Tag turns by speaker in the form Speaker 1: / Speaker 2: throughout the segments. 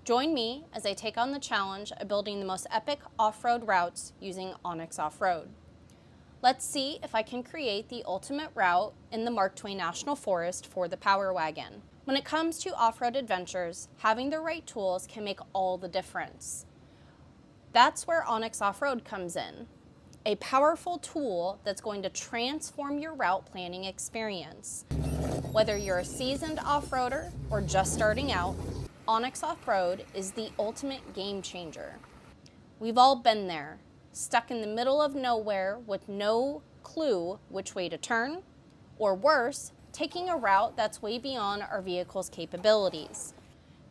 Speaker 1: Join me as I take on the challenge of building the most epic off-road routes using onX Off-Road. Let's see if I can create the ultimate route in the Mark Twain National Forest for the Power Wagon. When it comes to off-road adventures, having the right tools can make all the difference. That's where onX Off-Road comes in. A powerful tool that's going to transform your route planning experience. Whether you're a seasoned off-roader or just starting out, onX Off-Road is the ultimate game changer. We've all been there, stuck in the middle of nowhere with no clue which way to turn, or worse, taking a route that's way beyond our vehicle's capabilities.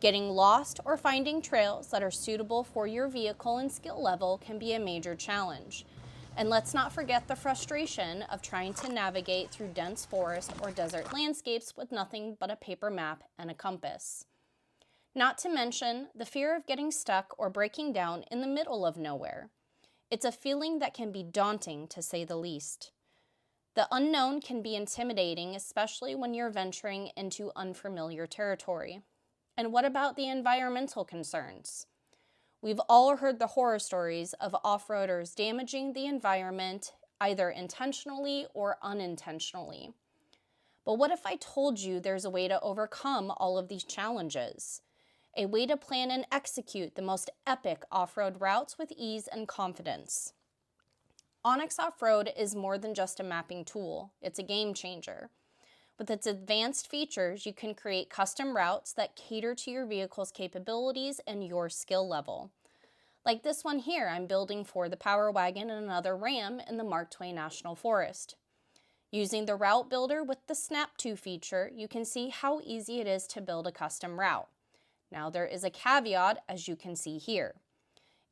Speaker 1: Getting lost or finding trails that are suitable for your vehicle and skill level can be a major challenge. And let's not forget the frustration of trying to navigate through dense forest or desert landscapes with nothing but a paper map and a compass. Not to mention the fear of getting stuck or breaking down in the middle of nowhere. It's a feeling that can be daunting, to say the least. The unknown can be intimidating, especially when you're venturing into unfamiliar territory. And what about the environmental concerns? We've all heard the horror stories of off-roaders damaging the environment, either intentionally or unintentionally. But what if I told you there's a way to overcome all of these challenges? A way to plan and execute the most epic off-road routes with ease and confidence. onX Off-Road is more than just a mapping tool. It's a game changer. With its advanced features, you can create custom routes that cater to your vehicle's capabilities and your skill level. Like this one here I'm building for the Power Wagon and another Ram in the Mark Twain National Forest. Using the Route Builder with the Snap To feature, you can see how easy it is to build a custom route. Now there is a caveat, as you can see here.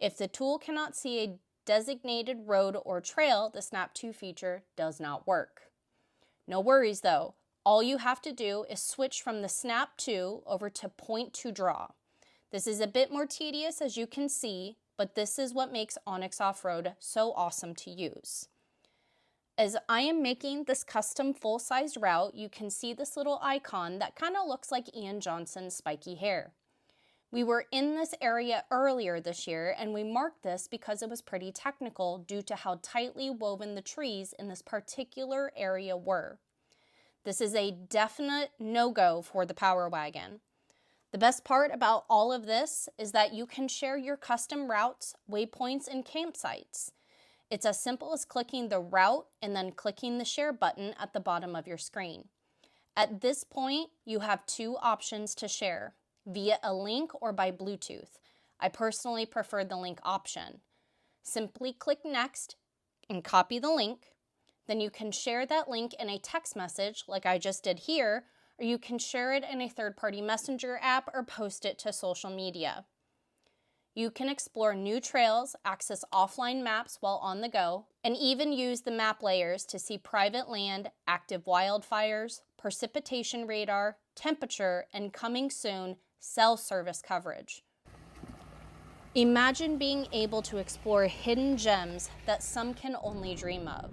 Speaker 1: If the tool cannot see a designated road or trail, the Snap To feature does not work. No worries though. All you have to do is switch from the Snap To over to Point to Draw. This is a bit more tedious, as you can see, but this is what makes onX Off-Road so awesome to use. As I am making this custom full-sized route, you can see this little icon that kind of looks like Ian Johnson's spiky hair. We were in this area earlier this year, and we marked this because it was pretty technical due to how tightly woven the trees in this particular area were. This is a definite no-go for the Power Wagon. The best part about all of this is that you can share your custom routes, waypoints, and campsites. It's as simple as clicking the route and then clicking the share button at the bottom of your screen. At this point, you have two options to share, via a link or by Bluetooth. I personally prefer the link option. Simply click Next and copy the link. Then you can share that link in a text message like I just did here, or you can share it in a third-party messenger app or post it to social media. You can explore new trails, access offline maps while on the go, and even use the map layers to see private land, active wildfires, precipitation radar, temperature, and coming soon, cell service coverage. Imagine being able to explore hidden gems that some can only dream of.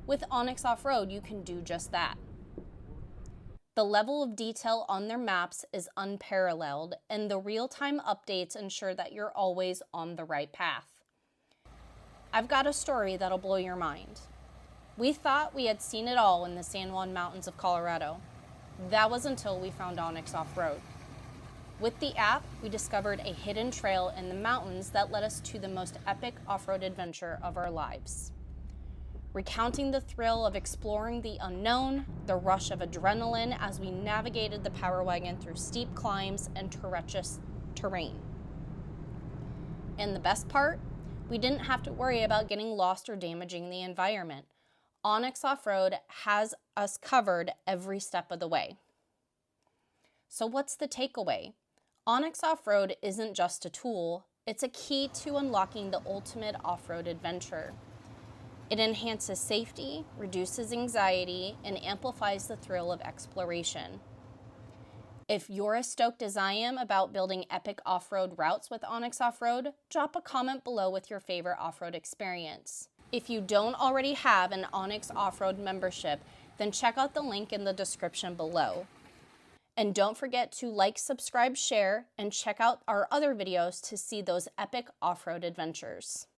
Speaker 1: With onX Off-Road, you can do just that. The level of detail on their maps is unparalleled, and the real-time updates ensure that you're always on the right path. I've got a story that'll blow your mind. We thought we had seen it all in the San Juan Mountains of Colorado. That was until we found onX Off-Road. With the app, we discovered a hidden trail in the mountains that led us to the most epic off-road adventure of our lives. Recounting the thrill of exploring the unknown, the rush of adrenaline as we navigated the Power Wagon through steep climbs and treacherous terrain. And the best part? We didn't have to worry about getting lost or damaging the environment. onX Off-Road has us covered every step of the way. So what's the takeaway? onX Off-Road isn't just a tool, it's a key to unlocking the ultimate off-road adventure. It enhances safety, reduces anxiety, and amplifies the thrill of exploration. If you're as stoked as I am about building epic off-road routes with onX Off-Road, drop a comment below with your favorite off-road experience. If you don't already have an onX Off-Road membership, then check out the link in the description below. And don't forget to like, subscribe, share, and check out our other videos to see those epic off-road adventures.